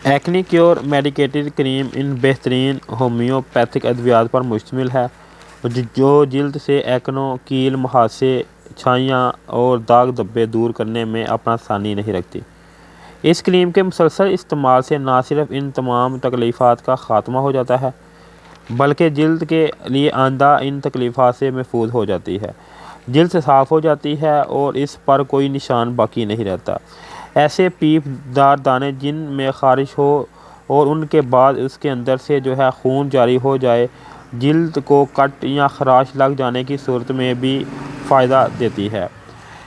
Acne cure medicated کریم ان بہترین homeopathic ادویات پر مشتمل ہے جو جلد سے ایکنو، کیل، مہاسے، چھائیاں اور داغ دھبے دور کرنے میں اپنا ثانی نہیں رکھتی۔ اس کریم کے مسلسل استعمال سے نہ صرف ان تمام تکلیفات کا خاتمہ ہو جاتا ہے بلکہ جلد کے لیے آئندہ ان تکلیفات سے محفوظ ہو جاتی ہے، جلد صاف ہو جاتی ہے اور اس پر کوئی نشان باقی نہیں رہتا۔ ایسے پیپ دار دانے جن میں خارش ہو اور ان کے بعد اس کے اندر سے خون جاری ہو جائے، جلد کو کٹ یا خراش لگ جانے کی صورت میں بھی فائدہ دیتی ہے۔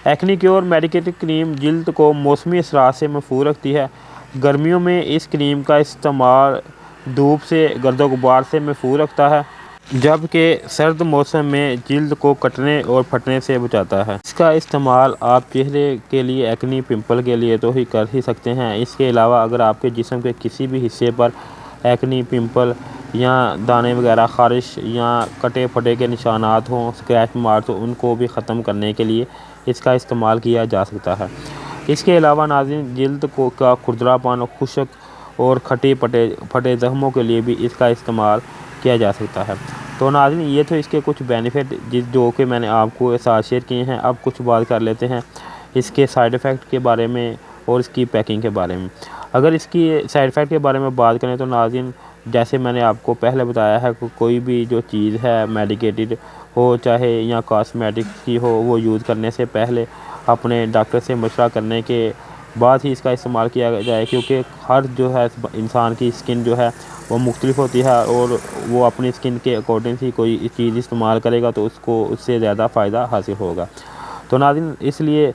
ایکنی کیور میڈیکیٹڈ کریم جلد کو موسمی اثرات سے محفوظ رکھتی ہے۔ گرمیوں میں اس کریم کا استعمال دھوپ سے، گرد و غبار سے محفوظ رکھتا ہے، جبکہ سرد موسم میں جلد کو کٹنے اور پھٹنے سے بچاتا ہے۔ اس کا استعمال آپ چہرے کے لیے ایکنی پمپل کے لیے تو کر ہی سکتے ہیں، اس کے علاوہ اگر آپ کے جسم کے کسی بھی حصے پر ایکنی، پمپل یا دانے وغیرہ، خارش یا کٹے پھٹے کے نشانات ہوں، اسکریچ مارکس ہوں، ان کو بھی ختم کرنے کے لیے اس کا استعمال کیا جا سکتا ہے۔ اس کے علاوہ ناظرین، جلد کا کھردرا پن، خشک اور کھٹے پھٹے زخموں کے لیے بھی اس کا استعمال کیا جا سکتا ہے۔ تو ناظرین، یہ تو اس کے کچھ بینیفٹ جو کہ میں نے آپ کو ساتھ شیئر کیے ہیں۔ اب کچھ بات کر لیتے ہیں اس کے سائیڈ ایفیکٹ کے بارے میں اور اس کی پیکنگ کے بارے میں۔ اگر اس کی سائیڈ ایفیکٹ کے بارے میں بات کریں تو ناظرین، جیسے میں نے آپ کو پہلے بتایا ہے کہ کوئی بھی جو چیز ہے میڈیکیٹڈ ہو چاہے یا کاسمیٹک کی ہو، وہ یوز کرنے سے پہلے اپنے ڈاکٹر سے مشورہ کرنے کے بعد ہی اس کا استعمال کیا جائے، کیونکہ ہر انسان کی اسکن وہ مختلف ہوتی ہے اور وہ اپنی اسکن کے اکارڈنگ ہی کوئی چیز استعمال کرے گا تو اس سے زیادہ فائدہ حاصل ہوگا۔ تو ناظرین، اس لیے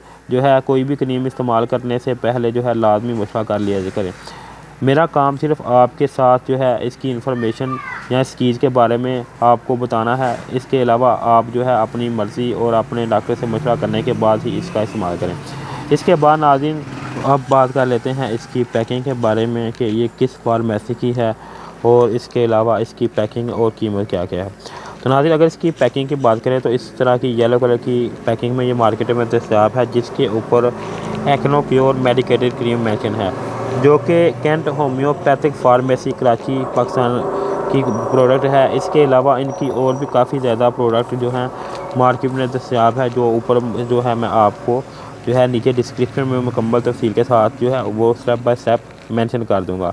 کوئی بھی کریم استعمال کرنے سے پہلے لازمی مشورہ کر لیا کریں۔ میرا کام صرف آپ کے ساتھ اس کی انفارمیشن یا اس چیز کے بارے میں آپ کو بتانا ہے، اس کے علاوہ آپ اپنی مرضی اور اپنے ڈاکٹر سے مشورہ کرنے کے بعد ہی اس کا استعمال کریں۔ اس کے بعد ناظرین، اب بات کر لیتے ہیں اس کی پیکنگ کے بارے میں کہ یہ کس فارمیسی کی ہے اور اس کے علاوہ اس کی پیکنگ اور قیمت کیا ہے۔ تو ناظرین، اگر اس کی پیکنگ کی بات کریں تو اس طرح کی یلو کلر کی پیکنگ میں یہ مارکیٹ میں دستیاب ہے، جس کے اوپر Acno pure medicated cream mention ہے، جو کہ Kent homeopathic pharmacy Karachi, Pakistan کی پروڈکٹ ہے۔ اس کے علاوہ ان کی اور بھی کافی زیادہ پروڈکٹ مارکیٹ میں دستیاب ہے، جو اوپر میں آپ کو نیچے ڈسکرپشن میں مکمل تفصیل کے ساتھ وہ اسٹیپ بائی اسٹیپ مینشن کر دوں گا۔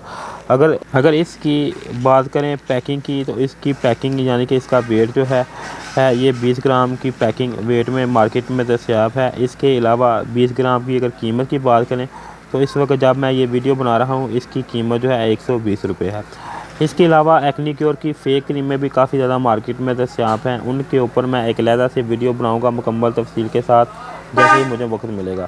اگر اس کی بات کریں پیکنگ کی تو اس کی پیکنگ یعنی کہ اس کا ویٹ یہ 20 گرام کی پیکنگ ویٹ میں مارکیٹ میں دستیاب ہے۔ اس کے علاوہ 20 گرام کی اگر قیمت کی بات کریں تو اس وقت جب میں یہ ویڈیو بنا رہا ہوں اس کی قیمت 120 روپے ہے۔ اس کے علاوہ ایکنی کیور کی فیک کریمیں بھی کافی زیادہ مارکیٹ میں دستیاب ہیں، ان کے اوپر میں ایک علیحدہ سے ویڈیو بناؤں گا مکمل تفصیل کے ساتھ جیسے ہی مجھے وقت ملے گا۔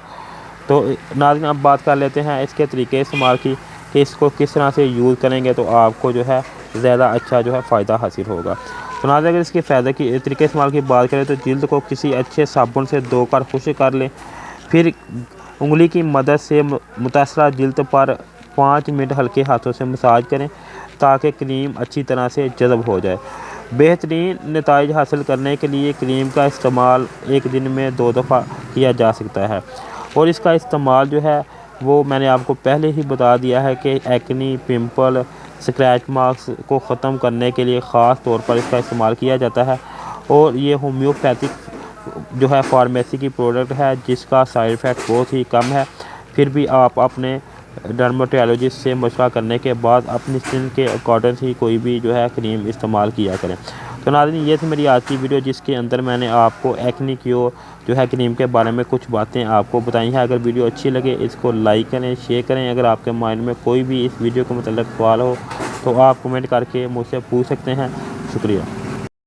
تو ناظرین، اب بات کر لیتے ہیں اس کے طریقے استعمال کی کہ اس کو کس طرح سے یوز کریں گے تو آپ کو زیادہ اچھا فائدہ حاصل ہوگا۔ تو ناظرین، اگر اس کے فائدے کی طریقے استعمال کی بات کریں تو جلد کو کسی اچھے صابن سے دھو کر خشک کر لیں، پھر انگلی کی مدد سے متاثرہ جلد پر 5 منٹ ہلکے ہاتھوں سے مساج کریں تاکہ کریم اچھی طرح سے جذب ہو جائے۔ بہترین نتائج حاصل کرنے کے لیے کریم کا استعمال ایک دن میں 2 دفعہ کیا جا سکتا ہے، اور اس کا استعمال وہ میں نے آپ کو پہلے ہی بتا دیا ہے کہ ایکنی، پمپل، اسکریچ مارکس کو ختم کرنے کے لیے خاص طور پر اس کا استعمال کیا جاتا ہے، اور یہ ہومیوپیتھک فارمیسی کی پروڈکٹ ہے جس کا سائیڈ ایفیکٹ بہت ہی کم ہے۔ پھر بھی آپ اپنے ڈرماٹولوجسٹ سے مشورہ کرنے کے بعد اپنی اسکن کے اکارڈنگ ہی کوئی بھی کریم استعمال کیا کریں۔ تو ناظرین، یہ تھی میری آج کی ویڈیو جس کے اندر میں نے آپ کو ایکنی کیور کریم کے بارے میں کچھ باتیں آپ کو بتائی ہیں۔ اگر ویڈیو اچھی لگے اس کو لائک کریں، شیئر کریں۔ اگر آپ کے مائنڈ میں کوئی بھی اس ویڈیو کے متعلق سوال ہو تو آپ کمنٹ کر کے مجھ سے پوچھ سکتے ہیں۔ شکریہ۔